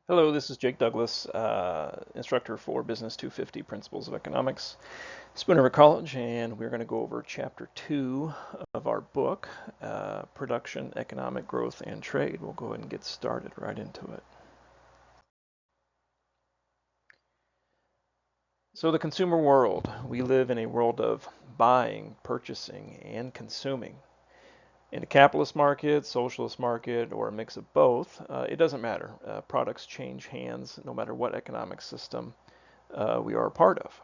Hello, this is Jake Douglas, instructor for Business 250 Principles of Economics, Spoon River College, and we're going to go over Chapter 2 of our book, Production, Economic Growth, and Trade. We'll go ahead and get started right into it. So, the consumer world. We live in a world of buying, purchasing, and consuming. In a capitalist market, socialist market, or a mix of both, it doesn't matter. Products change hands no matter what economic system we are a part of.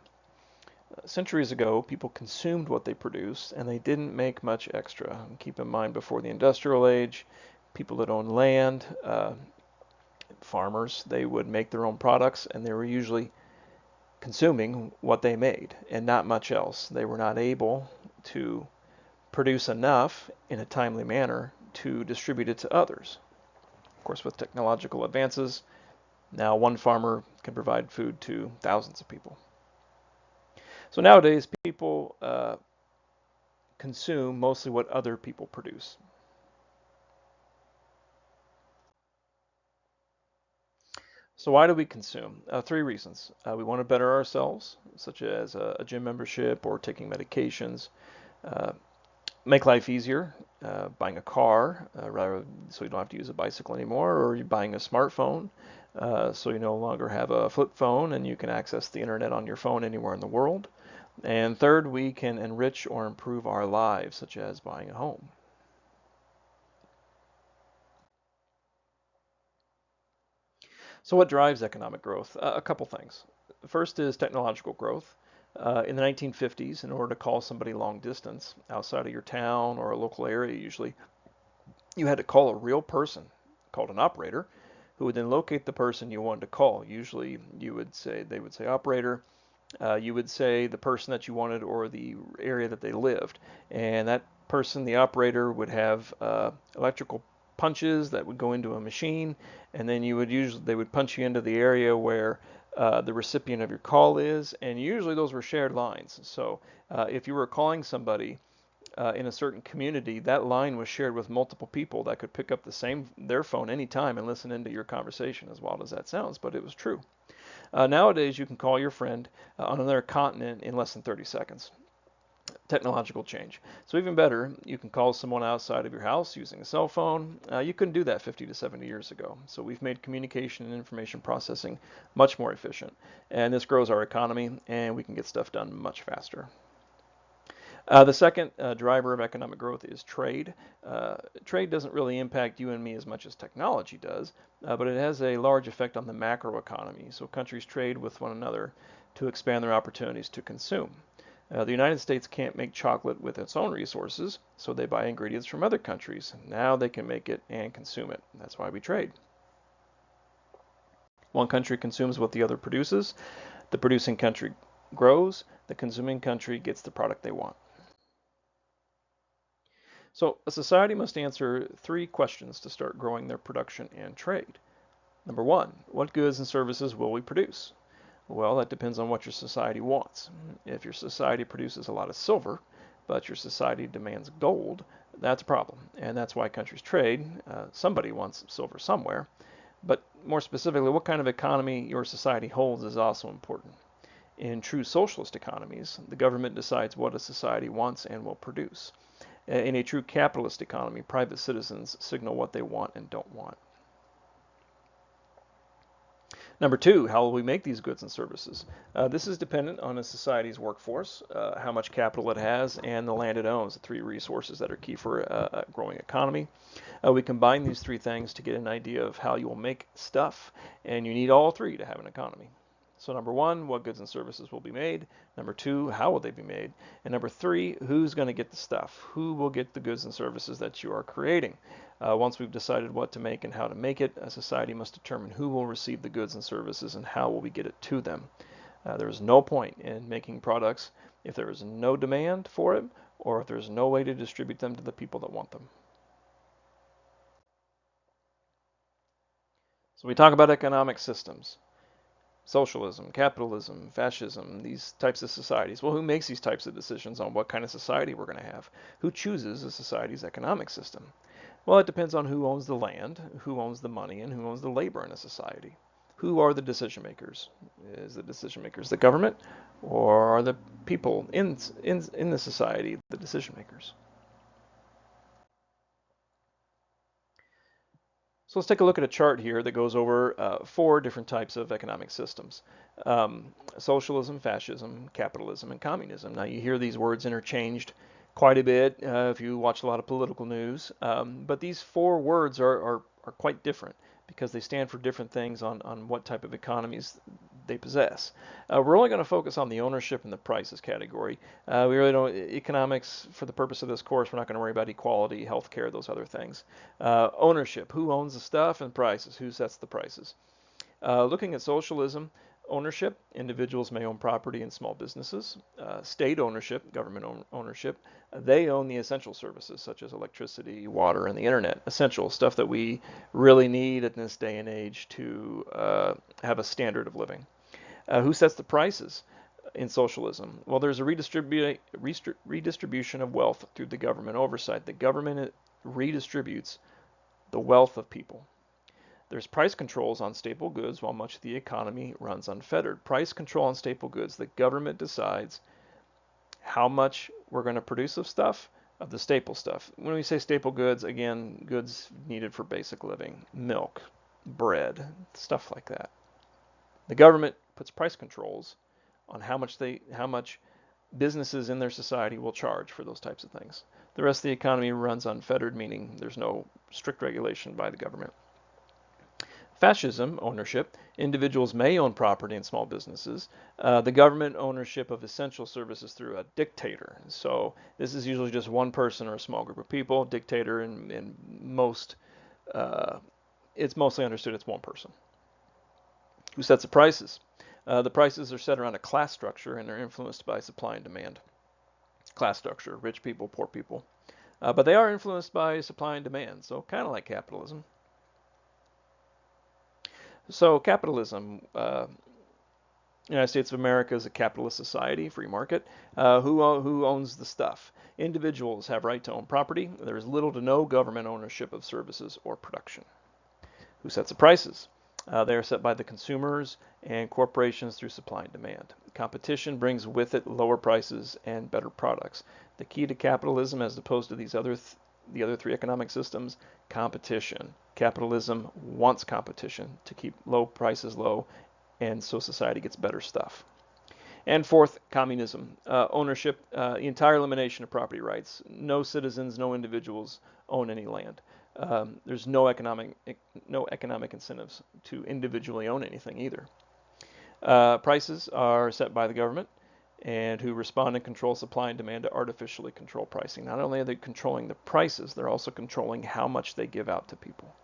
Centuries ago, people consumed what they produced and they didn't make much extra. And keep in mind, before the industrial age, people that owned land, farmers, they would make their own products and they were usually consuming what they made and not much else. They were not able to produce enough in a timely manner to distribute it to others. Of course, with technological advances, now one farmer can provide food to thousands of people. So nowadays, people consume mostly what other people produce. So why do we consume? Three reasons. We want to better ourselves, such as a gym membership or taking medications. Uh, Make life easier, buying a car rather so you don't have to use a bicycle anymore, or you're buying a smartphone so you no longer have a flip phone and you can access the internet on your phone anywhere in the world. And third, we can enrich or improve our lives, such as buying a home. So what drives economic growth? A couple things. First is technological growth. In the 1950s, in order to call somebody long distance outside of your town or a local area, usually, you had to call a real person called an operator who would then locate the person you wanted to call. Usually, they would say operator. You would say the person that you wanted or the area that they lived. And that person, the operator, would have electrical punches that would go into a machine, and then they would punch you into the area where the recipient of your call is, and usually those were shared lines. So if you were calling somebody in a certain community, that line was shared with multiple people that could pick up their phone anytime and listen into your conversation, as wild as that sounds, but it was true. Nowadays, you can call your friend on another continent in less than 30 seconds. Technological change. So even better, you can call someone outside of your house using a cell phone. You couldn't do that 50 to 70 years ago. So we've made communication and information processing much more efficient. And this grows our economy, and we can get stuff done much faster. The second driver of economic growth is trade. Trade doesn't really impact you and me as much as technology does, but it has a large effect on the macroeconomy. So countries trade with one another to expand their opportunities to consume. The United States can't make chocolate with its own resources, so they buy ingredients from other countries. Now they can make it and consume it. That's why we trade. One country consumes what the other produces. The producing country grows. The consuming country gets the product they want. So a society must answer three questions to start growing their production and trade. Number one, what goods and services will we produce? Well, that depends on what your society wants. If your society produces a lot of silver, but your society demands gold, that's a problem. And that's why countries trade. Somebody wants silver somewhere. But more specifically, what kind of economy your society holds is also important. In true socialist economies, the government decides what a society wants and will produce. In a true capitalist economy, private citizens signal what they want and don't want. Number two, how will we make these goods and services? This is dependent on a society's workforce, how much capital it has, and the land it owns, the three resources that are key for a growing economy. We combine these three things to get an idea of how you will make stuff, and you need all three to have an economy. So number one, what goods and services will be made? Number two, how will they be made? And number three, who's going to get the stuff? Who will get the goods and services that you are creating? Once we've decided what to make and how to make it, a society must determine who will receive the goods and services and how will we get it to them. There is no point in making products if there is no demand for it or if there's no way to distribute them to the people that want them. So we talk about economic systems. Socialism, capitalism, fascism, these types of societies. Well, who makes these types of decisions on what kind of society we're going to have? Who chooses a society's economic system? Well, it depends on who owns the land, who owns the money, and who owns the labor in a society. Who are the decision makers? Is the decision makers the government, or are the people in the society the decision makers? So let's take a look at a chart here that goes over four different types of economic systems. Socialism, fascism, capitalism, and communism. Now you hear these words interchanged quite a bit if you watch a lot of political news, but these four words are quite different because they stand for different things on what type of economies they possess. We're only going to focus on the ownership and the prices category. We really don't, economics, for the purpose of this course, we're not going to worry about equality, healthcare, those other things. Ownership, who owns the stuff, and prices, who sets the prices. Looking at socialism, ownership, individuals may own property in small businesses. State ownership, government ownership, they own the essential services such as electricity, water, and the internet. Essential stuff that we really need in this day and age to have a standard of living. Who sets the prices in socialism? Well, there's a redistribution of wealth through the government oversight. The government redistributes the wealth of people. There's price controls on staple goods while much of the economy runs unfettered. Price control on staple goods. The government decides how much we're going to produce of stuff, of the staple stuff. When we say staple goods, again, goods needed for basic living, milk, bread, stuff like that. The government puts price controls on how much businesses in their society will charge for those types of things. The rest of the economy runs unfettered, meaning there's no strict regulation by the government. Fascism, ownership. Individuals may own property in small businesses. The government ownership of essential services through a dictator. So this is usually just one person or a small group of people. Dictator in most, it's mostly understood it's one person. Who sets the prices? The prices are set around a class structure and are influenced by supply and demand. Class structure, rich people, poor people. But they are influenced by supply and demand, so kind of like capitalism. So capitalism, United States of America is a capitalist society, free market. Who owns the stuff? Individuals have right to own property. There is little to no government ownership of services or production. Who sets the prices? They are set by the consumers and corporations through supply and demand. Competition brings with it lower prices and better products. The key to capitalism, as opposed to the other three economic systems, competition. Capitalism wants competition to keep low prices low, and so society gets better stuff. And fourth, communism. Ownership, the entire elimination of property rights. No citizens, no individuals own any land. There's no economic incentives to individually own anything either. Prices are set by the government, and who respond and control supply and demand to artificially control pricing. Not only are they controlling the prices, they're also controlling how much they give out to people.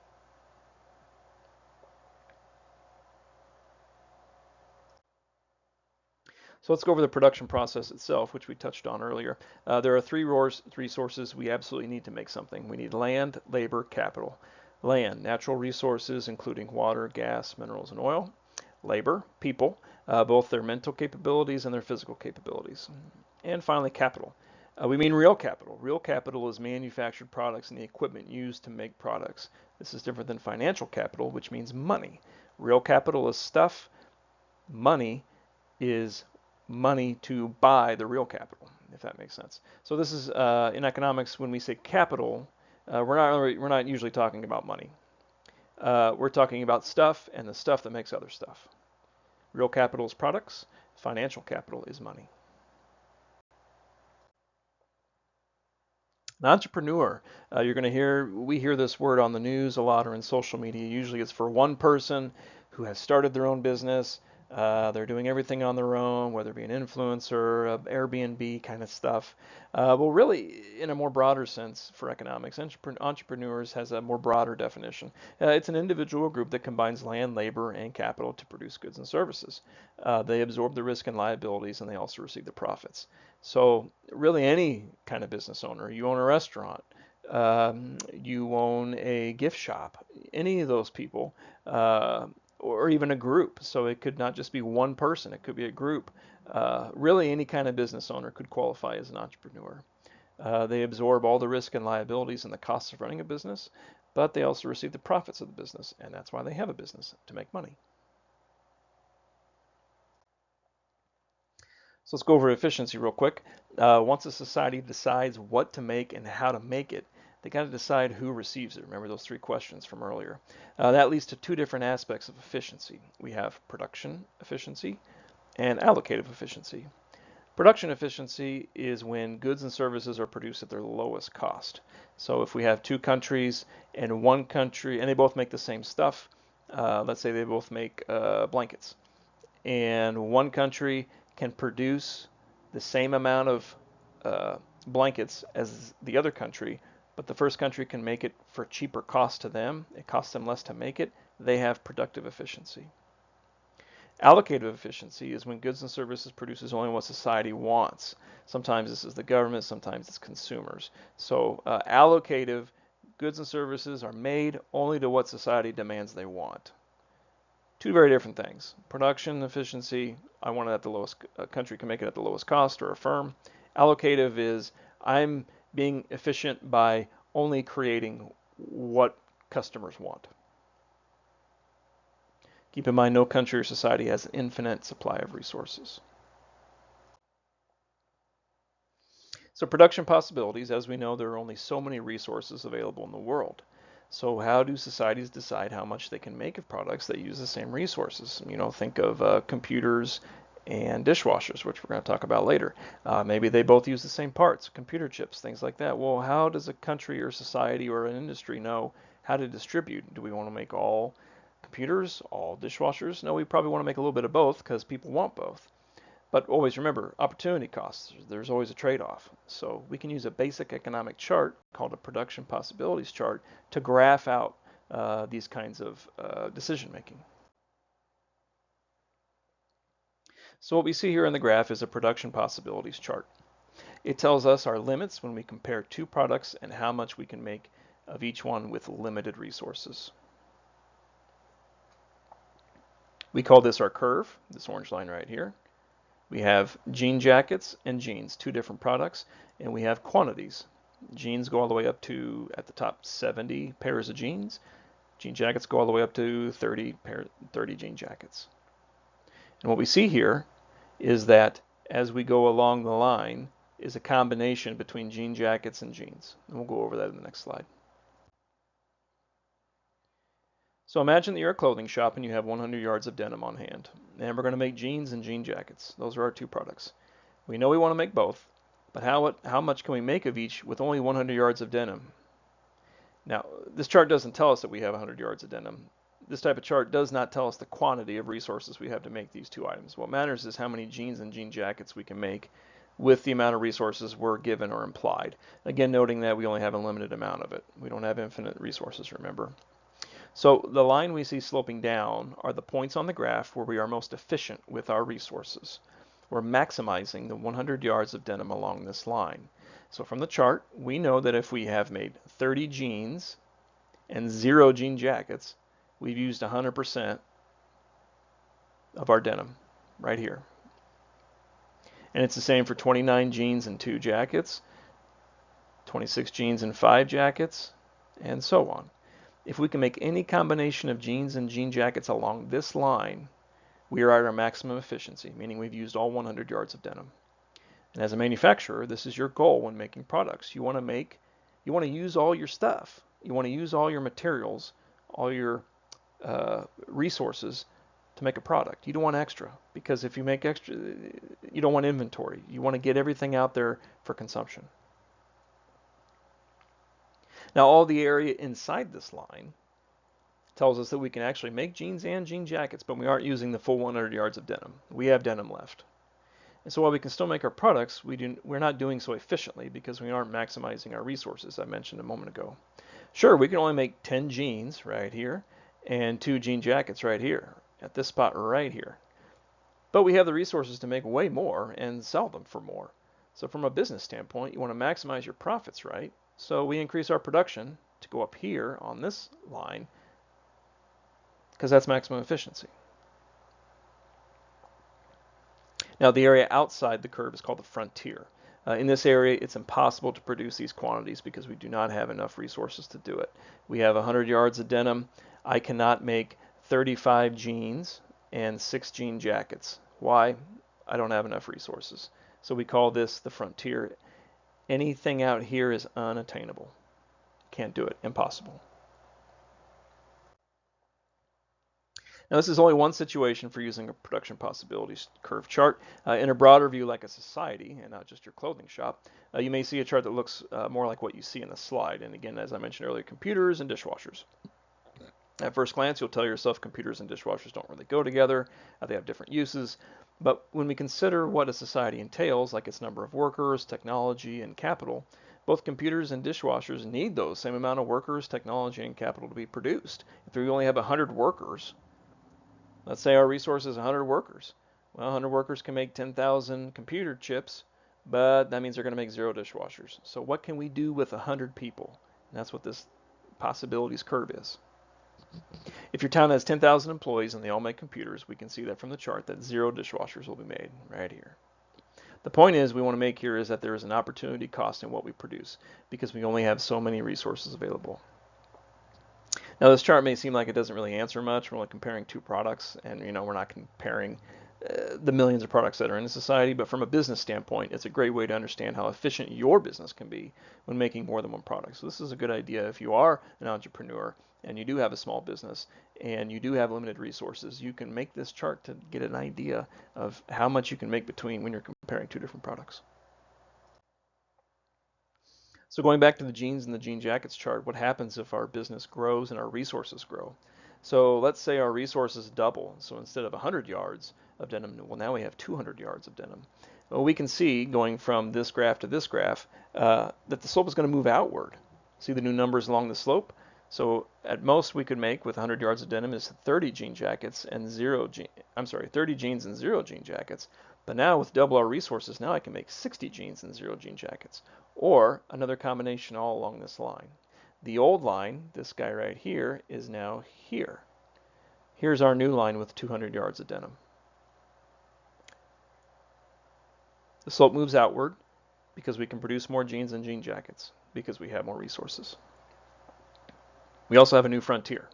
So let's go over the production process itself, which we touched on earlier. There are three sources we absolutely need to make something. We need land, labor, capital. Land, natural resources, including water, gas, minerals, and oil. Labor, people, both their mental capabilities and their physical capabilities. And finally, capital. We mean real capital. Real capital is manufactured products and the equipment used to make products. This is different than financial capital, which means money. Real capital is stuff. Money is money to buy the real capital, if that makes sense. So this is in economics, when we say capital, we're not usually talking about money. We're talking about stuff and the stuff that makes other stuff. Real capital is products. Financial capital is money. An entrepreneur, we hear this word on the news a lot or in social media. Usually it's for one person who has started their own business. They're doing everything on their own, whether it be an influencer, Airbnb kind of stuff. Well, really, in a more broader sense for economics, entrepreneurs has a more broader definition. It's an individual group that combines land, labor, and capital to produce goods and services. They absorb the risk and liabilities, and they also receive the profits. So really any kind of business owner, you own a restaurant, you own a gift shop, any of those people, or even a group. So it could not just be one person, it could be a group. Really any kind of business owner could qualify as an entrepreneur. They absorb all the risk and liabilities and the costs of running a business, but they also receive the profits of the business, and that's why they have a business, to make money. So let's go over efficiency real quick. Once a society decides what to make and how to make it, they got to decide who receives it. Remember those three questions from earlier. That leads to two different aspects of efficiency. We have production efficiency and allocative efficiency. Production efficiency is when goods and services are produced at their lowest cost. So if we have two countries and one country, and they both make the same stuff, let's say they both make blankets, and one country can produce the same amount of blankets as the other country, but the first country can make it for cheaper cost to them, it costs them less to make it, they have productive efficiency. Allocative efficiency is when goods and services produces only what society wants. Sometimes this is the government, sometimes it's consumers. So allocative goods and services are made only to what society demands they want. Two very different things. Production efficiency, I want it at the lowest, a country can make it at the lowest cost, or a firm. Allocative is I'm being efficient by only creating what customers want. Keep in mind, no country or society has an infinite supply of resources. So production possibilities, as we know, there are only so many resources available in the world. So how do societies decide how much they can make of products that use the same resources? You know, think of computers and dishwashers, which we're going to talk about later. Maybe they both use the same parts, computer chips, things like that. Well, how does a country or society or an industry know how to distribute? Do we want to make all computers, all dishwashers? No, we probably want to make a little bit of both because people want both. But always remember, opportunity costs. There's always a trade-off. So we can use a basic economic chart called a production possibilities chart to graph out these kinds of decision making. So what we see here in the graph is a production possibilities chart. It tells us our limits when we compare two products and how much we can make of each one with limited resources. We call this our curve, this orange line right here. We have jean jackets and jeans, two different products, and we have quantities. Jeans go all the way up to, at the top, 70 pairs of jeans. Jean jackets go all the way up to 30 jean jackets. And what we see here is that as we go along the line is a combination between jean jackets and jeans. And we'll go over that in the next slide. So imagine that you're a clothing shop and you have 100 yards of denim on hand. And we're going to make jeans and jean jackets. Those are our two products. We know we want to make both, but how much can we make of each with only 100 yards of denim? Now, this chart doesn't tell us that we have 100 yards of denim. This type of chart does not tell us the quantity of resources we have to make these two items. What matters is how many jeans and jean jackets we can make with the amount of resources we're given or implied. Again, noting that we only have a limited amount of it. We don't have infinite resources, remember. So the line we see sloping down are the points on the graph where we are most efficient with our resources. We're maximizing the 100 yards of denim along this line. So from the chart, we know that if we have made 30 jeans and 0 jean jackets, we've used 100% of our denim right here. And it's the same for 29 jeans and 2 jackets, 26 jeans and 5 jackets, and so on. If we can make any combination of jeans and jean jackets along this line, we are at our maximum efficiency, meaning we've used all 100 yards of denim. And as a manufacturer, this is your goal when making products. You want to use all your stuff. You want to use all your materials, all your resources to make a product. You don't want extra, because if you make extra, you don't want inventory. You want to get everything out there for consumption. Now, all the area inside this line tells us that we can actually make jeans and jean jackets, but we aren't using the full 100 yards of denim. We have denim left. And so while we can still make our products, we're not doing so efficiently because we aren't maximizing our resources, I mentioned a moment ago. Sure, we can only make 10 jeans right here and 2 jean jackets right here, at this spot right here. But we have the resources to make way more and sell them for more. So from a business standpoint, you want to maximize your profits, right? So we increase our production to go up here on this line because that's maximum efficiency. Now the area outside the curve is called the frontier. In this area, it's impossible to produce these quantities because we do not have enough resources to do it. We have 100 yards of denim. I cannot make 35 jeans and 6 jean jackets. Why? I don't have enough resources. So we call this the frontier. Anything out here is unattainable. Can't do it. Impossible. Now, this is only one situation for using a production possibilities curve chart. In a broader view, like a society, and not just your clothing shop, you may see a chart that looks more like what you see in the slide. And again, as I mentioned earlier, computers and dishwashers. At first glance, you'll tell yourself computers and dishwashers don't really go together. They have different uses. But when we consider what a society entails, like its number of workers, technology, and capital, both computers and dishwashers need those same amount of workers, technology, and capital to be produced. If we only have 100 workers, let's say our resource is 100 workers. Well, 100 workers can make 10,000 computer chips, but that means they're going to make 0 dishwashers. So what can we do with 100 people? And that's what this possibilities curve is. If your town has 10,000 employees and they all make computers, we can see that from the chart that 0 dishwashers will be made right here. The point is we want to make here is that there is an opportunity cost in what we produce because we only have so many resources available. Now this chart may seem like it doesn't really answer much. We're only comparing 2 products, and we're not comparing the millions of products that are in the society, but from a business standpoint, it's a great way to understand how efficient your business can be when making more than one product. So this is a good idea if you are an entrepreneur and you do have a small business and you do have limited resources. You can make this chart to get an idea of how much you can make between when you're comparing 2 different products. So going back to the jeans and the jean jackets chart, what happens if our business grows and our resources grow? So let's say our resources double. So instead of 100 yards of denim, well, now we have 200 yards of denim. Well, we can see going from this graph to this graph that the slope is going to move outward. See the new numbers along the slope? So at most we could make with 100 yards of denim is 30 jean jackets and 30 jeans and 0 jean jackets. But now with double our resources, now I can make 60 jeans and 0 jean jackets. Or another combination all along this line. The old line, this guy right here, is now here. Here's our new line with 200 yards of denim. The slope moves outward because we can produce more jeans and jean jackets because we have more resources. We also have a new frontier.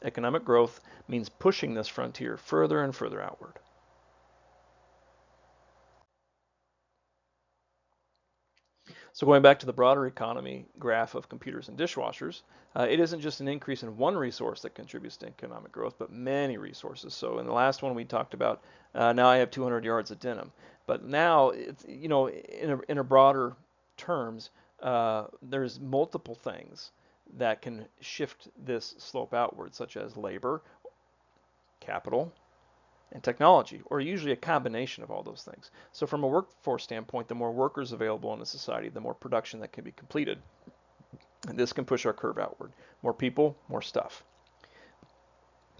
Economic growth means pushing this frontier further and further outward. So going back to the broader economy graph of computers and dishwashers, it isn't just an increase in one resource that contributes to economic growth, but many resources. So in the last one we talked about, now I have 200 yards of denim. But now, it's, in a broader terms, there's multiple things that can shift this slope outward, such as labor, capital, and technology, or usually a combination of all those things. So from a workforce standpoint, the more workers available in a society, the more production that can be completed. And this can push our curve outward. More people, more stuff.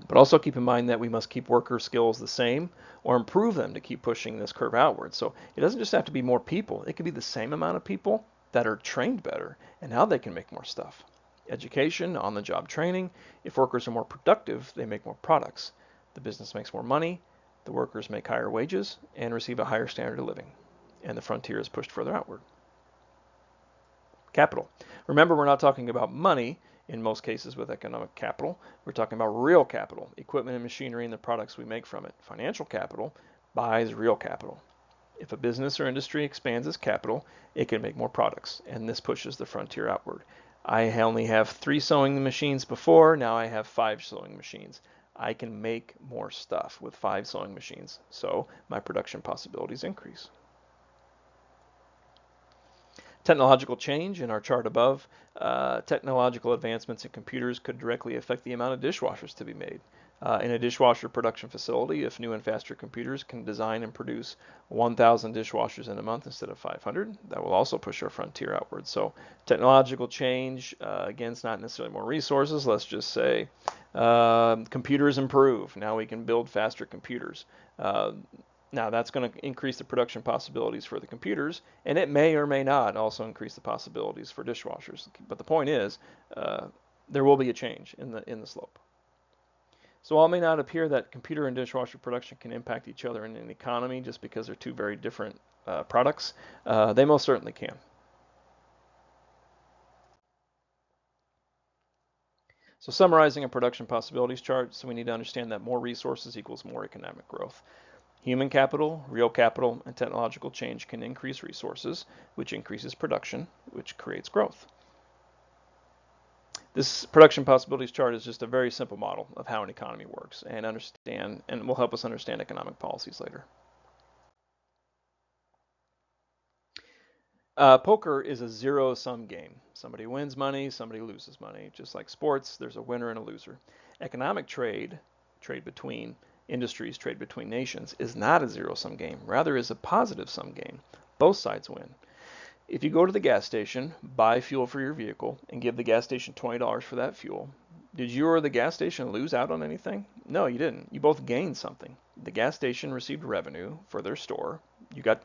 But also keep in mind that we must keep worker skills the same or improve them to keep pushing this curve outward. So it doesn't just have to be more people. It could be the same amount of people that are trained better, and now they can make more stuff. Education, on-the-job training. If workers are more productive, they make more products. The business makes more money, the workers make higher wages, and receive a higher standard of living. And the frontier is pushed further outward. Capital. Remember, we're not talking about money in most cases with economic capital. We're talking about real capital, equipment and machinery and the products we make from it. Financial capital buys real capital. If a business or industry expands its capital, it can make more products, and this pushes the frontier outward. I only have 3 sewing machines before, now I have 5 sewing machines. I can make more stuff with 5 sewing machines, so my production possibilities increase. Technological change in our chart above. Technological advancements in computers could directly affect the amount of dishwashers to be made. In a dishwasher production facility, if new and faster computers can design and produce 1,000 dishwashers in a month instead of 500, that will also push our frontier outward. So technological change, again, it's not necessarily more resources. Let's just say computers improve. Now we can build faster computers. Now that's going to increase the production possibilities for the computers, and it may or may not also increase the possibilities for dishwashers. But the point is, there will be a change in the slope. So while it may not appear that computer and dishwasher production can impact each other in an economy just because they're 2 very different products, they most certainly can. So summarizing a production possibilities chart, so we need to understand that more resources equals more economic growth. Human capital, real capital, and technological change can increase resources, which increases production, which creates growth. This production possibilities chart is just a very simple model of how an economy works and will help us understand economic policies later. Poker is a zero-sum game. Somebody wins money, somebody loses money. Just like sports, there's a winner and a loser. Economic trade between industries, trade between nations, is not a zero-sum game. Rather, is a positive-sum game. Both sides win. If you go to the gas station, buy fuel for your vehicle, and give the gas station $20 for that fuel, did you or the gas station lose out on anything? No, you didn't. You both gained something. The gas station received revenue for their store.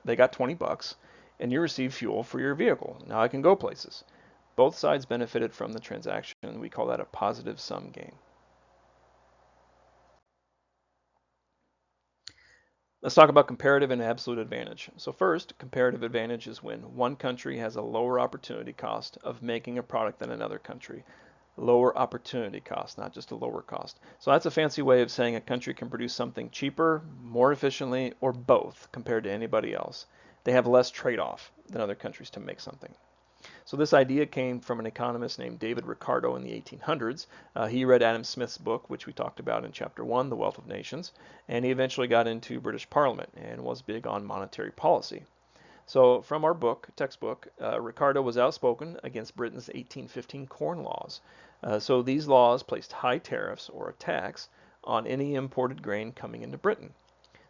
They got 20 bucks, and you received fuel for your vehicle. Now I can go places. Both sides benefited from the transaction. We call that a positive sum game. Let's talk about comparative and absolute advantage. So first, comparative advantage is when one country has a lower opportunity cost of making a product than another country. Lower opportunity cost, not just a lower cost. So that's a fancy way of saying a country can produce something cheaper, more efficiently, or both compared to anybody else. They have less trade-off than other countries to make something. So this idea came from an economist named David Ricardo in the 1800s. He read Adam Smith's book, which we talked about in Chapter 1, The Wealth of Nations, and he eventually got into British Parliament and was big on monetary policy. So from our textbook, Ricardo was outspoken against Britain's 1815 Corn Laws. So these laws placed high tariffs or a tax on any imported grain coming into Britain.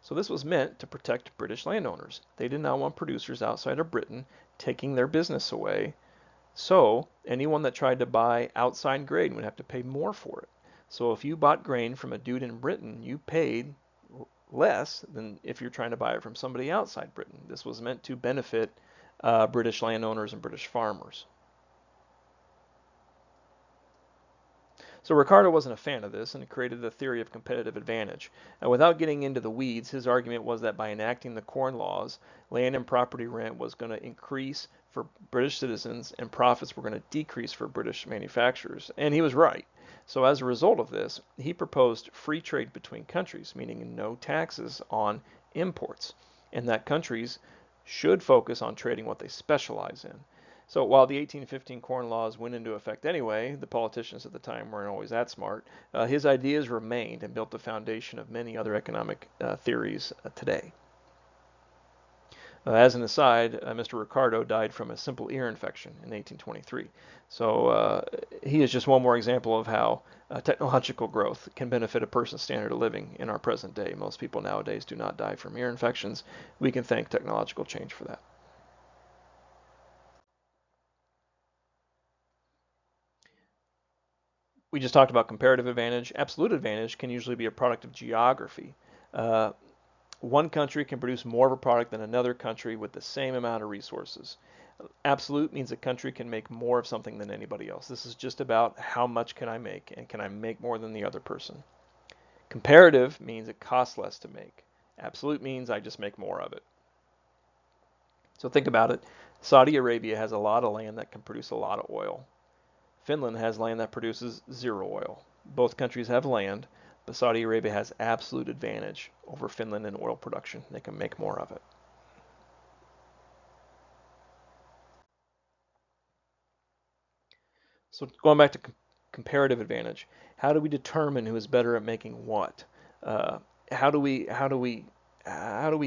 So this was meant to protect British landowners. They did not want producers outside of Britain taking their business away. So anyone that tried to buy outside grain would have to pay more for it. So if you bought grain from a dude in Britain, you paid less than if you're trying to buy it from somebody outside Britain. This was meant to benefit British landowners and British farmers. So Ricardo wasn't a fan of this and created the theory of competitive advantage. Without getting into the weeds, his argument was that by enacting the Corn Laws, land and property rent was going to increase for British citizens and profits were going to decrease for British manufacturers. And he was right. So as a result of this, he proposed free trade between countries, meaning no taxes on imports, and that countries should focus on trading what they specialize in. So while the 1815 Corn Laws went into effect anyway, the politicians at the time weren't always that smart. His ideas remained and built the foundation of many other economic theories today. As an aside, Mr. Ricardo died from a simple ear infection in 1823. So he is just one more example of how technological growth can benefit a person's standard of living in our present day. Most people nowadays do not die from ear infections. We can thank technological change for that. We just talked about comparative advantage. Absolute advantage can usually be a product of geography. Uh, One country can produce more of a product than another country with the same amount of resources. Absolute means a country can make more of something than anybody else. This is just about how much can I make, and can I make more than the other person. Comparative means it costs less to make. Absolute means I just make more of it. So think about it. Saudi Arabia has a lot of land that can produce a lot of oil. Finland has land that produces zero oil. Both countries have land, but Saudi Arabia has absolute advantage over Finland in oil production. They can make more of it. So going back to comparative advantage, how do we determine who is better at making what? Uh, how do we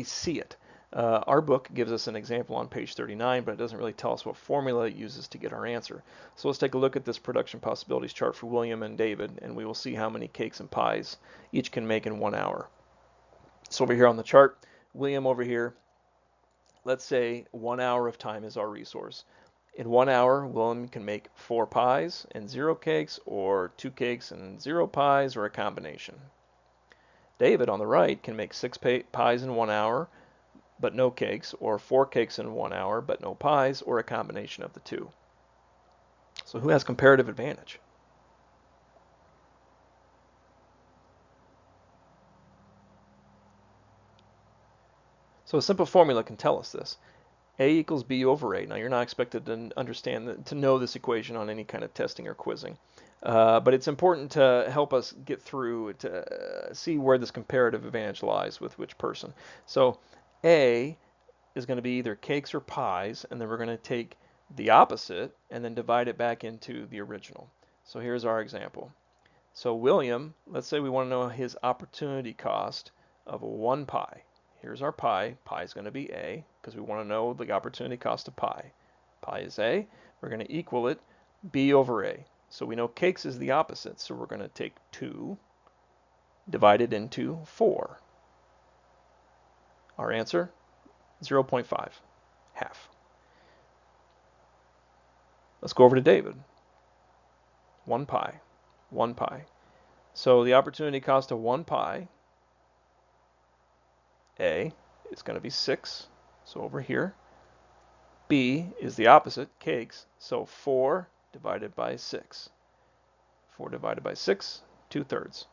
see it? Our book gives us an example on page 39, but it doesn't really tell us what formula it uses to get our answer. So let's take a look at this production possibilities chart for William and David, and we will see how many cakes and pies each can make in 1 hour. So over here on the chart, William over here, let's say 1 hour of time is our resource. In 1 hour, William can make 4 pies and 0 cakes, or 2 cakes and 0 pies, or a combination. David on the right can make 6 pies in 1 hour, but no cakes, or 4 cakes in 1 hour, but no pies, or a combination of the two. So who has comparative advantage? So a simple formula can tell us this. A equals B over A. Now, you're not expected to to know this equation on any kind of testing or quizzing. But it's important to help us get through to see where this comparative advantage lies with which person. So A is going to be either cakes or pies, and then we're going to take the opposite and then divide it back into the original. So here's our example. So William, let's say we want to know his opportunity cost of 1 pie. Here's our pie. Pie is going to be A because we want to know the opportunity cost of pie. Pie is A. We're going to equal it B over A. So we know cakes is the opposite, so we're going to take 2 divided into 4. Our answer, 0.5, half. Let's go over to David. 1 pie, 1 pie. So the opportunity cost of 1 pie, A, is going to be 6, so over here. B is the opposite, cakes, so 4 divided by 6. 4 divided by 6, 2/3.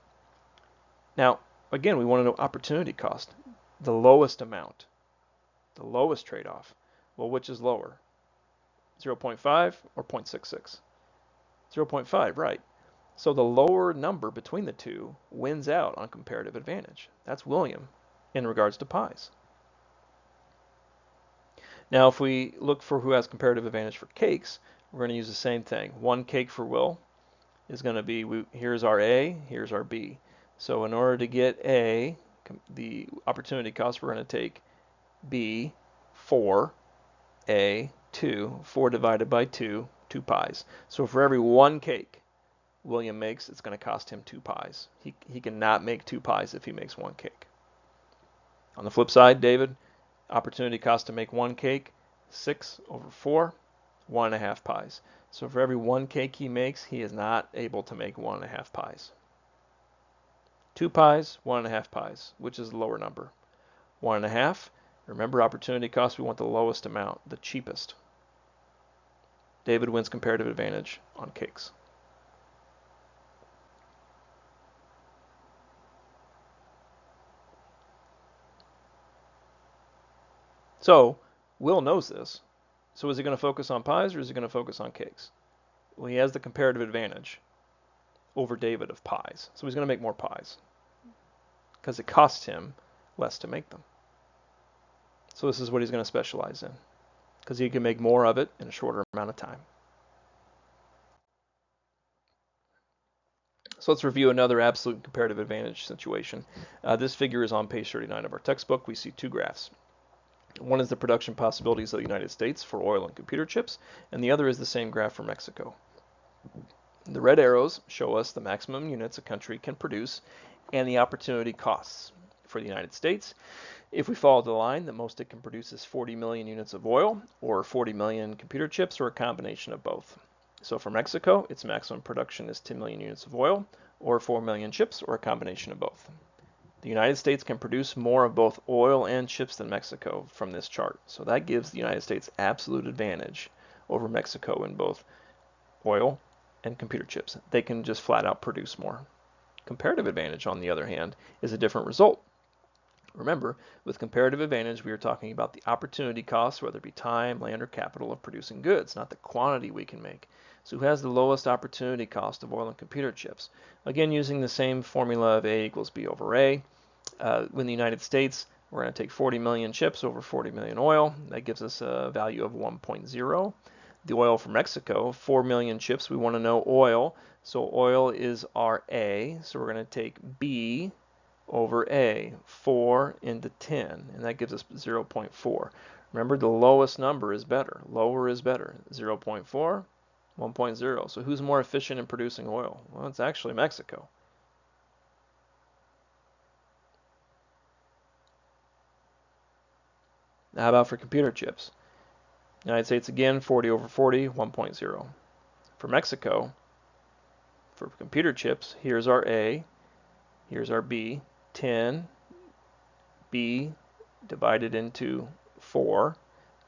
Now, again, we want to know opportunity cost, the lowest amount, the lowest trade-off. Well, which is lower, 0.5 or 0.66? 0.5, right. So the lower number between the two wins out on comparative advantage. That's William in regards to pies. Now, if we look for who has comparative advantage for cakes, we're going to use the same thing. 1 cake for Will is going to be, here's our A, here's our B. So in order to get A, the opportunity cost, we're going to take B, 4, A, 2, 4 divided by 2, 2 pies. So for every 1 cake William makes, it's going to cost him 2 pies. He cannot make 2 pies if he makes 1 cake. On the flip side, David, opportunity cost to make 1 cake, 6 over 4, 1.5 pies. So for every 1 cake he makes, he is not able to make 1.5 pies. 2 pies, 1.5 pies, which is the lower number. 1.5, remember opportunity cost, we want the lowest amount, the cheapest. David wins comparative advantage on cakes. So Will knows this. So is he going to focus on pies or is he going to focus on cakes? Well, he has the comparative advantage over David of pies. So he's going to make more pies because it costs him less to make them. So this is what he's going to specialize in because he can make more of it in a shorter amount of time. So let's review another absolute comparative advantage situation. This figure is on page 39 of our textbook. We see 2 graphs. One is the production possibilities of the United States for oil and computer chips, and the other is the same graph for Mexico. The red arrows show us the maximum units a country can produce and the opportunity costs. For the United States, if we follow the line, the most it can produce is 40 million units of oil, or 40 million computer chips, or a combination of both. So for Mexico, its maximum production is 10 million units of oil, or 4 million chips, or a combination of both. The United States can produce more of both oil and chips than Mexico from this chart. So that gives the United States absolute advantage over Mexico in both oil and computer chips. They can just flat out produce more. Comparative advantage, on the other hand, is a different result. Remember, with comparative advantage, we are talking about the opportunity cost, whether it be time, land, or capital, of producing goods, not the quantity we can make. So who has the lowest opportunity cost of oil and computer chips? Again, using the same formula of A equals B over A. In the United States, we're going to take 40 million chips over 40 million oil. That gives us a value of 1.0. The oil for Mexico, 4 million chips. We want to know oil. So oil is our A. So we're going to take B over A, 4 into 10, and that gives us 0.4. Remember, the lowest number is better. Lower is better. 0.4, 1.0. So who's more efficient in producing oil? Well, it's actually Mexico. Now, how about for computer chips? United States again, 40 over 40, 1.0. For Mexico, for computer chips, here's our A, here's our B, 10, B divided into 4,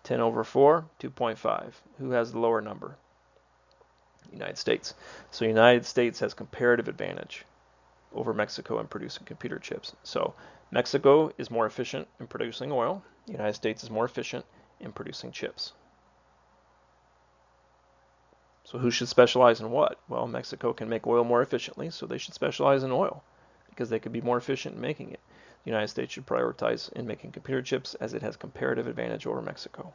10 over 4, 2.5. Who has the lower number? United States. So United States has comparative advantage over Mexico in producing computer chips. So Mexico is more efficient in producing oil. The United States is more efficient in producing chips. So who should specialize in what? Well, Mexico can make oil more efficiently, so they should specialize in oil because they could be more efficient in making it. The United States should prioritize in making computer chips as it has comparative advantage over Mexico.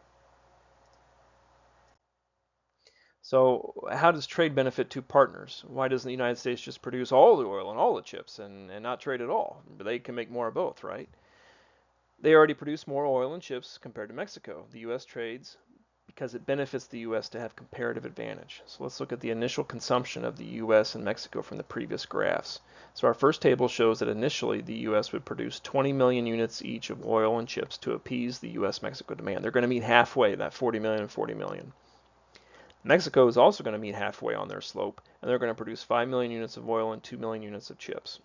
So how does trade benefit two partners? Why doesn't the United States just produce all the oil and all the chips and not trade at all? But they can make more of both, right? They already produce more oil and chips compared to Mexico. The U.S. trades because it benefits the U.S. to have comparative advantage. So let's look at the initial consumption of the U.S. and Mexico from the previous graphs. So our first table shows that initially the U.S. would produce 20 million units each of oil and chips to appease the U.S.-Mexico demand. They're going to meet halfway, that 40 million and 40 million. Mexico is also going to meet halfway on their slope, and they're going to produce 5 million units of oil and 2 million units of chips.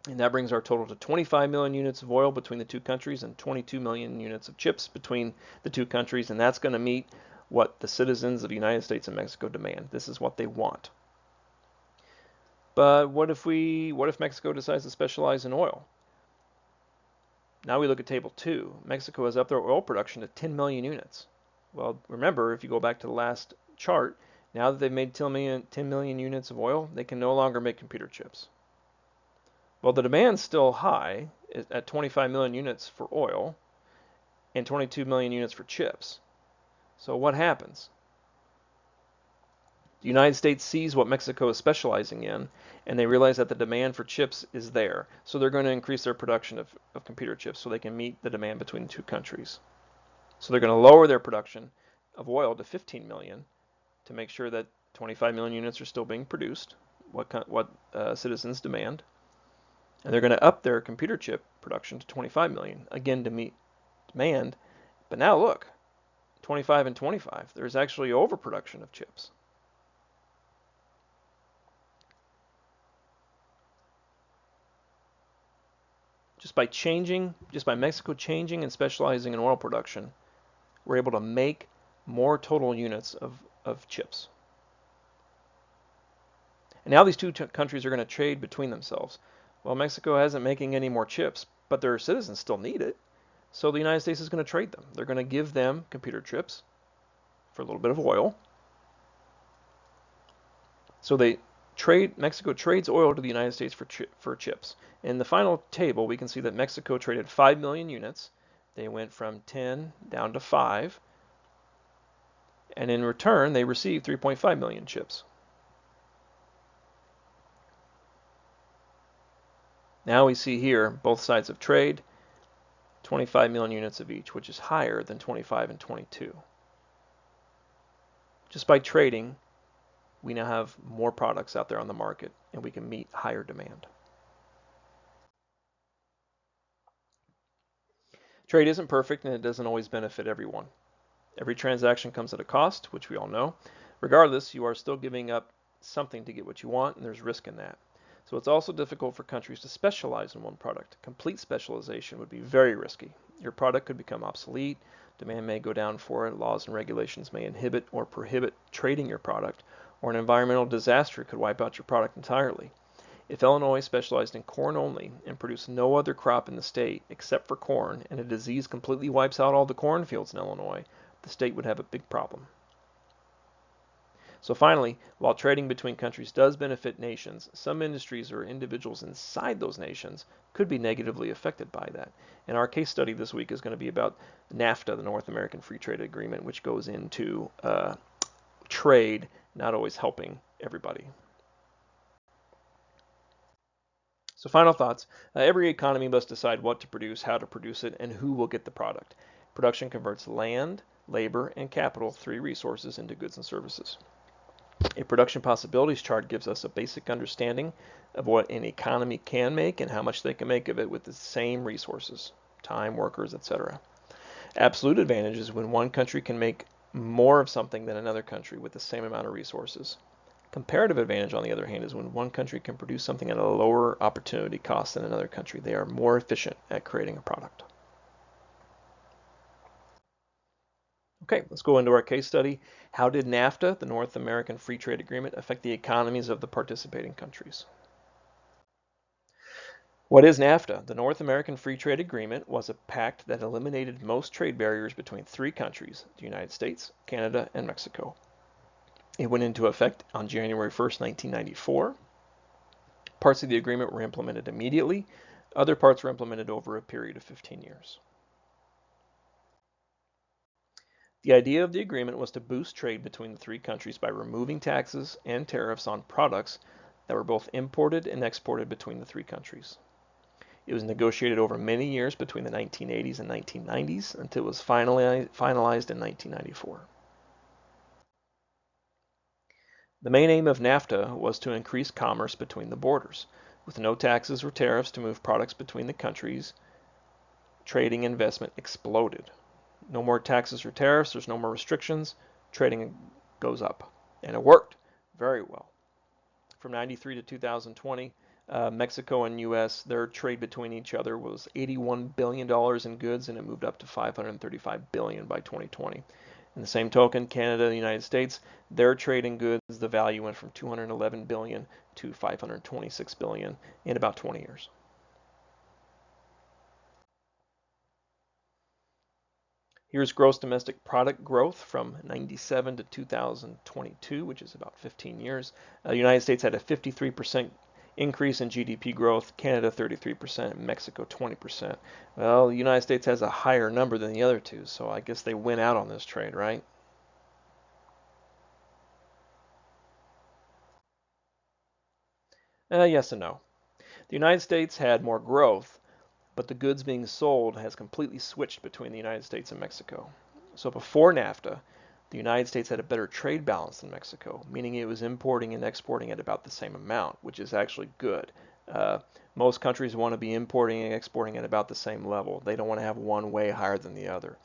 And that brings our total to 25 million units of oil between the two countries and 22 million units of chips between the two countries, and that's going to meet what the citizens of the United States and Mexico demand. This is what they want. But what if Mexico decides to specialize in oil? Now we look at table 2. Mexico has upped their oil production to 10 million units. Well, remember, if you go back to the last chart, now that they've made 10 million units of oil, they can no longer make computer chips. Well, the demand's still high at 25 million units for oil and 22 million units for chips. So what happens? The United States sees what Mexico is specializing in, and they realize that the demand for chips is there. So they're going to increase their production of computer chips so they can meet the demand between the two countries. So they're going to lower their production of oil to 15 million to make sure that 25 million units are still being produced, what citizens demand. And they're going to up their computer chip production to 25 million, again to meet demand. But now look, 25 and 25, there's actually overproduction of chips. Just by Mexico changing and specializing in oil production, we're able to make more total units of chips. And now these two countries are going to trade between themselves. Well, Mexico isn't making any more chips, but their citizens still need it. So the United States is going to trade them. They're going to give them computer chips for a little bit of oil. So Mexico trades oil to the United States for chips. In the final table, we can see that Mexico traded 5 million units. They went from 10 down to 5. And in return, they received 3.5 million chips. Now we see here both sides of trade, 25 million units of each, which is higher than 25 and 22. Just by trading, we now have more products out there on the market, and we can meet higher demand. Trade isn't perfect, and it doesn't always benefit everyone. Every transaction comes at a cost, which we all know. Regardless, you are still giving up something to get what you want, and there's risk in that. So it's also difficult for countries to specialize in one product. Complete specialization would be very risky. Your product could become obsolete, demand may go down for it, laws and regulations may inhibit or prohibit trading your product, or an environmental disaster could wipe out your product entirely. If Illinois specialized in corn only and produced no other crop in the state except for corn, and a disease completely wipes out all the cornfields in Illinois, the state would have a big problem. So finally, while trading between countries does benefit nations, some industries or individuals inside those nations could be negatively affected by that. And our case study this week is going to be about NAFTA, the North American Free Trade Agreement, which goes into trade not always helping everybody. So final thoughts. Every economy must decide what to produce, how to produce it, and who will get the product. Production converts land, labor, and capital, 3 resources, into goods and services. A production possibilities chart gives us a basic understanding of what an economy can make and how much they can make of it with the same resources, time, workers, etc. Absolute advantage is when one country can make more of something than another country with the same amount of resources. Comparative advantage, on the other hand, is when one country can produce something at a lower opportunity cost than another country. They are more efficient at creating a product. Okay, let's go into our case study. How did NAFTA, the North American Free Trade Agreement, affect the economies of the participating countries? What is NAFTA? The North American Free Trade Agreement was a pact that eliminated most trade barriers between three countries, the United States, Canada, and Mexico. It went into effect on January 1st, 1994. Parts of the agreement were implemented immediately. Other parts were implemented over a period of 15 years. The idea of the agreement was to boost trade between the three countries by removing taxes and tariffs on products that were both imported and exported between the three countries. It was negotiated over many years between the 1980s and 1990s until it was finalized in 1994. The main aim of NAFTA was to increase commerce between the borders. With no taxes or tariffs to move products between the countries, trading investment exploded. No more taxes or tariffs, there's no more restrictions, trading goes up. And it worked very well. From 93 to 2020, Mexico and U.S., their trade between each other was $81 billion in goods, and it moved up to $535 billion by 2020. In the same token, Canada and the United States, their trade in goods, the value went from $211 billion to $526 billion in about 20 years. Here's gross domestic product growth from 97 to 2022, which is about 15 years. The United States had a 53% increase in GDP growth, Canada 33%, Mexico 20%. Well, the United States has a higher number than the other two, so I guess they win out on this trade, right? Yes and no. The United States had more growth, but the goods being sold has completely switched between the United States and Mexico. So before NAFTA, the United States had a better trade balance than Mexico, meaning it was importing and exporting at about the same amount, which is actually good. Uh, Most countries want to be importing and exporting at about the same level. They don't want to have one way higher than the other.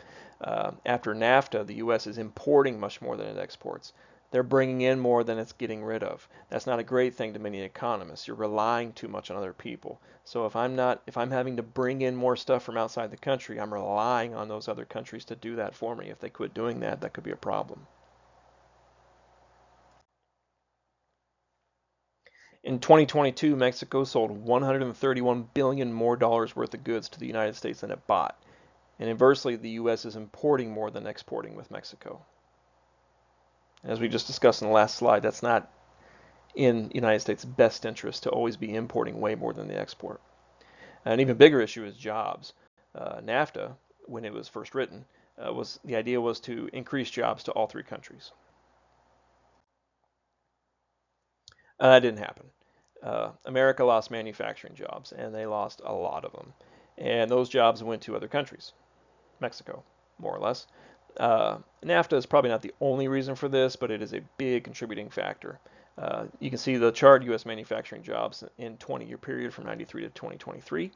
After NAFTA, the U.S. is importing much more than it exports. They're bringing in more than it's getting rid of. That's not a great thing to many economists. You're relying too much on other people. So if I'm having to bring in more stuff from outside the country, I'm relying on those other countries to do that for me. If they quit doing that, that could be a problem. In 2022, Mexico sold 131 billion more dollars worth of goods to the United States than it bought. And inversely, the US is importing more than exporting with Mexico. As we just discussed in the last slide, that's not in the United States' best interest to always be importing way more than they export. An even bigger issue is jobs. NAFTA, when it was first written, was the idea was to increase jobs to all three countries. That didn't happen. America lost manufacturing jobs, and they lost a lot of them. And those jobs went to other countries, Mexico, more or less. NAFTA is probably not the only reason for this, but it is a big contributing factor. You can see the chart U.S. manufacturing jobs in 20-year period from 93 to 2023.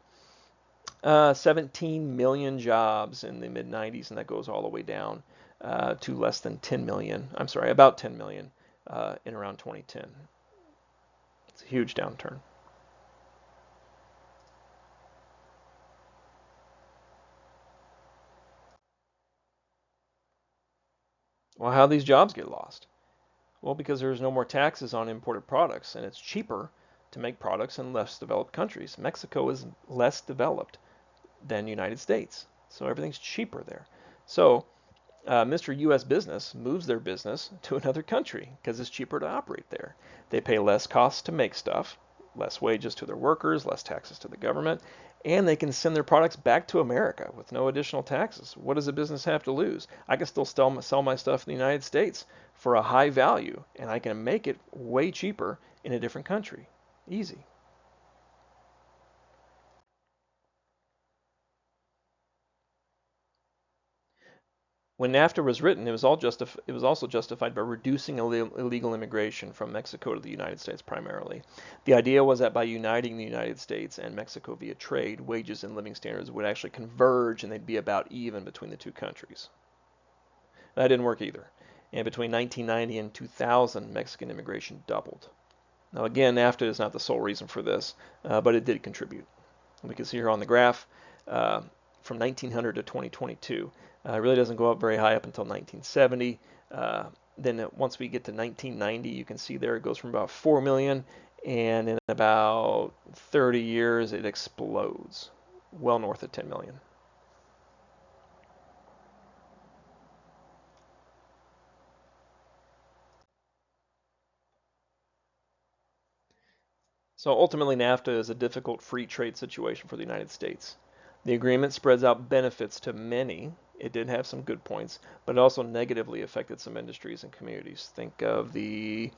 17 million jobs in the mid 90s, and that goes all the way down to less than 10 million. I'm sorry, about 10 million in around 2010. It's a huge downturn. Well, how these jobs get lost? Well, because there's no more taxes on imported products, and it's cheaper to make products in less developed countries. Mexico is less developed than the United States, so everything's cheaper there. So Mr. U.S. business moves their business to another country because it's cheaper to operate there. They pay less costs to make stuff, less wages to their workers, less taxes to the government, and they can send their products back to America with no additional taxes. What does a business have to lose? I can still sell my stuff in the United States for a high value, and I can make it way cheaper in a different country. Easy. When NAFTA was written, it was also justified by reducing illegal immigration from Mexico to the United States primarily. The idea was that by uniting the United States and Mexico via trade, wages and living standards would actually converge and they'd be about even between the two countries. That didn't work either. And between 1990 and 2000, Mexican immigration doubled. Now again, NAFTA is not the sole reason for this, but it did contribute. We can see here on the graph from 1900 to 2022. It really doesn't go up very high up until 1970. Then once we get to 1990, you can see there it goes from about 4 million, and in about 30 years it explodes, well north of 10 million. So ultimately, NAFTA is a difficult free trade situation for the United States. The agreement spreads out benefits to many. It did have some good points, but it also negatively affected some industries and communities. Think of the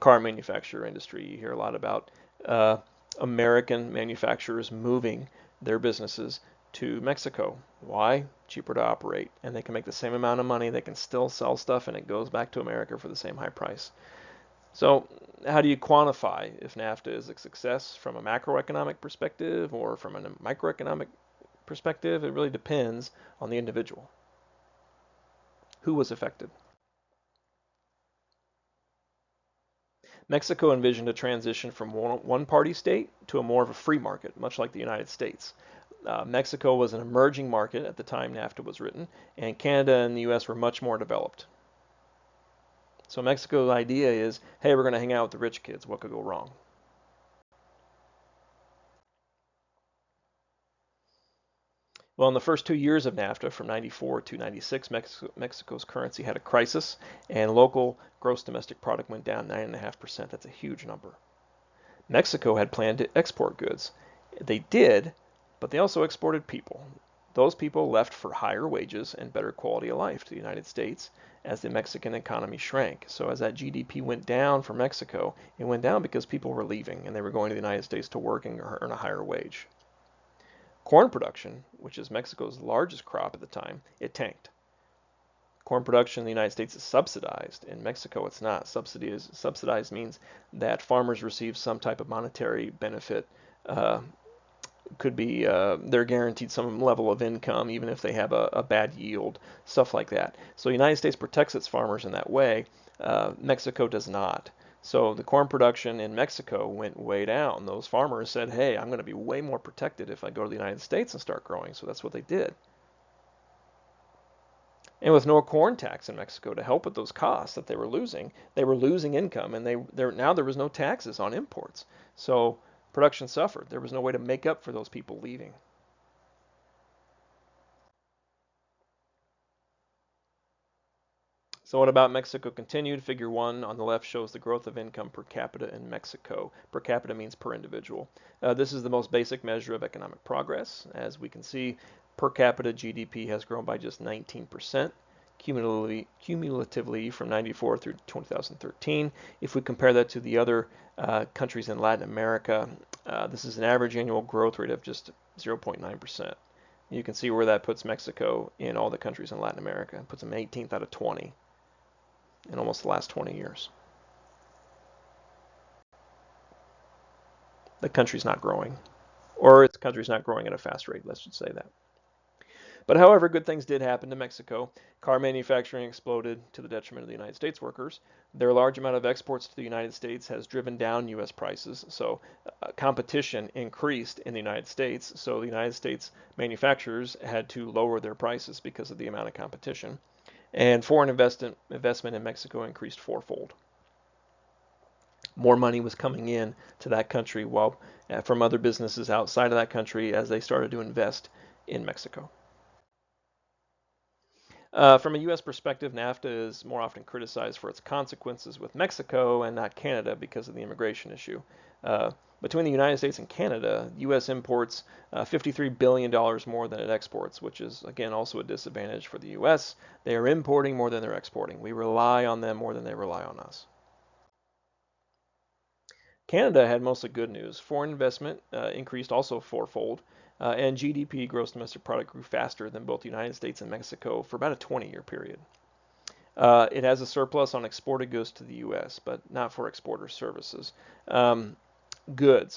car manufacturer industry. You hear a lot about uh, American manufacturers moving their businesses to Mexico. Why? Cheaper to operate, and they can make the same amount of money. They can still sell stuff, and it goes back to America for the same high price. So, how do you quantify if NAFTA is a success from a macroeconomic perspective or from a microeconomic perspective? It really depends on the individual. Who was affected? Mexico envisioned a transition from one party state to a more of a free market, much like the United States. Mexico was an emerging market at the time NAFTA was written, and Canada and the US were much more developed. So Mexico's idea is, hey, we're going to hang out with the rich kids. What could go wrong? Well, in the first 2 years of NAFTA, from 94 to 96, Mexico's currency had a crisis, and local gross domestic product went down 9.5%. That's a huge number. Mexico had planned to export goods. They did, but they also exported people. Those people left for higher wages and better quality of life to the United States as the Mexican economy shrank. So as that GDP went down for Mexico, it went down because people were leaving and they were going to the United States to work and earn a higher wage. Corn production, which is Mexico's largest crop at the time, it tanked. Corn production in the United States is subsidized. In Mexico, it's not. Subsidized means that farmers receive some type of monetary benefit. Uh, could be they're guaranteed some level of income even if they have a bad yield, stuff like that. So the United States protects its farmers in that way. Mexico does not. So the corn production in Mexico went way down. Those farmers said, hey, I'm going to be way more protected if I go to the United States and start growing. So that's what they did. And with no corn tax in Mexico to help with those costs that they were losing income, and now there was no taxes on imports. So production suffered. There was no way to make up for those people leaving. So what about Mexico continued? Figure 1 on the left shows the growth of income per capita in Mexico. Per capita means per individual. This is the most basic measure of economic progress. As we can see, per capita GDP has grown by just 19% cumulatively from 94 through 2013. If we compare that to the other countries in Latin America, this is an average annual growth rate of just 0.9%. You can see where that puts Mexico in all the countries in Latin America. It puts them 18th out of 20 in almost the last 20 years. The country's not growing, or its country's not growing at a fast rate, let's just say that. But however, good things did happen to Mexico. Car manufacturing exploded to the detriment of the United States workers. Their large amount of exports to the United States has driven down U.S. prices, so competition increased in the United States. So the United States manufacturers had to lower their prices because of the amount of competition. And foreign investment in Mexico increased fourfold. More money was coming in to that country while from other businesses outside of that country as they started to invest in Mexico. From a U.S. perspective, NAFTA is more often criticized for its consequences with Mexico and not Canada because of the immigration issue. Uh, Between the United States and Canada, U.S. imports $53 billion more than it exports, which is, again, also a disadvantage for the U.S. They are importing more than they're exporting. We rely on them more than they rely on us. Canada had mostly good news. Foreign investment increased also fourfold, and GDP, gross domestic product, grew faster than both the United States and Mexico for about a 20-year period. It has a surplus on exported goods to the U.S., but not for exporter services. Um,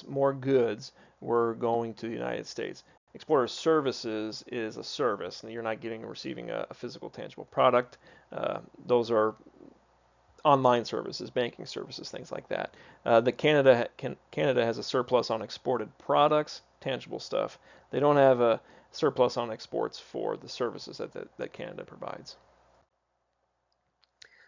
more goods were going to the United States. Exporter services is a service, and you're not getting or receiving a physical, tangible product. Those are online services, banking services, things like that. Canada has a surplus on exported products, tangible stuff. They don't have a surplus on exports for the services that Canada provides.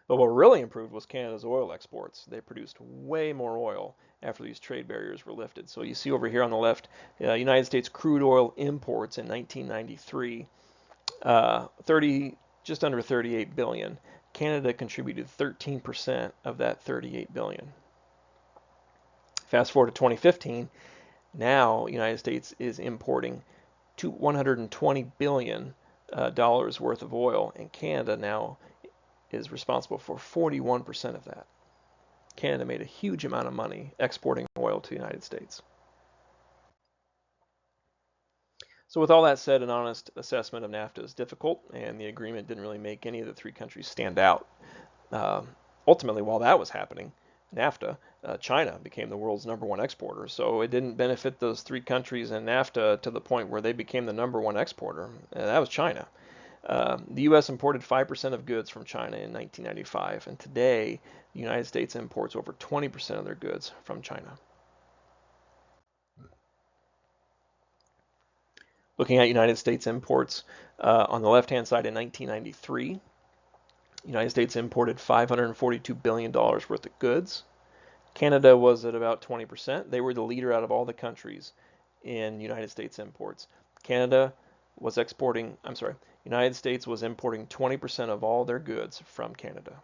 But what really improved was Canada's oil exports. They produced way more oil after these trade barriers were lifted. So you see over here on the left, United States crude oil imports in 1993, 30, just under 38 billion. Canada contributed 13% of that 38 billion. Fast forward to 2015, now United States is importing to 120 billion dollars worth of oil, and Canada now is responsible for 41% of that. Canada made a huge amount of money exporting oil to the United States. So with all that said, an honest assessment of NAFTA is difficult, and the agreement didn't really make any of the three countries stand out. Uh, Ultimately, while that was happening, NAFTA, China became the world's #1 exporter. So it didn't benefit those three countries in NAFTA to the point where they became the #1 exporter. That was China. The U.S. imported 5% of goods from China in 1995, and today the United States imports over 20% of their goods from China. Looking at United States imports, on the left-hand side in 1993, the United States imported $542 billion worth of goods. Canada was at about 20%. They were the leader out of all the countries in United States imports. Canada was exporting, I'm sorry, United States was importing 20% of all their goods from Canada.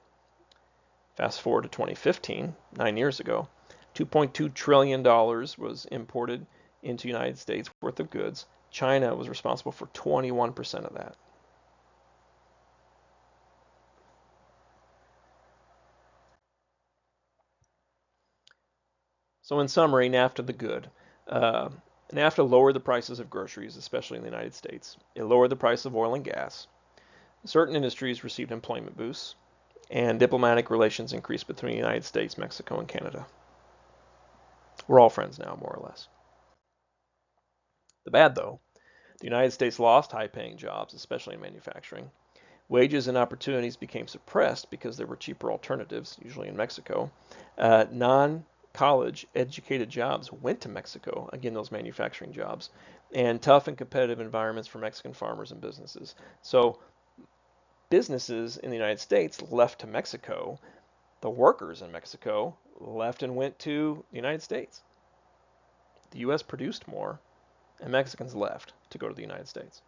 Fast forward to 2015, 9 years ago, $2.2 trillion was imported into United States worth of goods. China was responsible for 21% of that. So in summary, NAFTA the good. Uh, NAFTA lowered the prices of groceries, especially in the United States. It lowered the price of oil and gas. Certain industries received employment boosts, and diplomatic relations increased between the United States, Mexico, and Canada. We're all friends now, more or less. The bad, though, the United States lost high-paying jobs, especially in manufacturing. Wages and opportunities became suppressed because there were cheaper alternatives, usually in Mexico. Non-college educated jobs went to Mexico, again, those manufacturing jobs, and tough and competitive environments for Mexican farmers and businesses. So businesses in the United States left to Mexico. The workers in Mexico left and went to the United States. The U.S. produced more, and Mexicans left to go to the United States.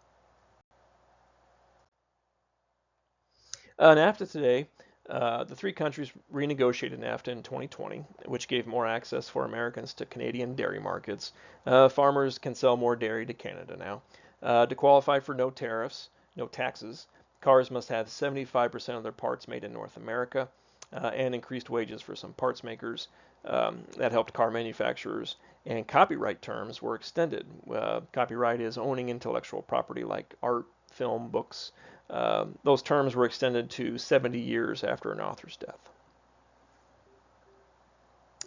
NAFTA today, the three countries renegotiated NAFTA in 2020, which gave more access for Americans to Canadian dairy markets. Farmers can sell more dairy to Canada now. To qualify for no tariffs, no taxes, cars must have 75% of their parts made in North America, and increased wages for some parts makers. That helped car manufacturers, and copyright terms were extended. Copyright is owning intellectual property like art, film, books. Those terms were extended to 70 years after an author's death.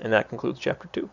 And that concludes chapter 2.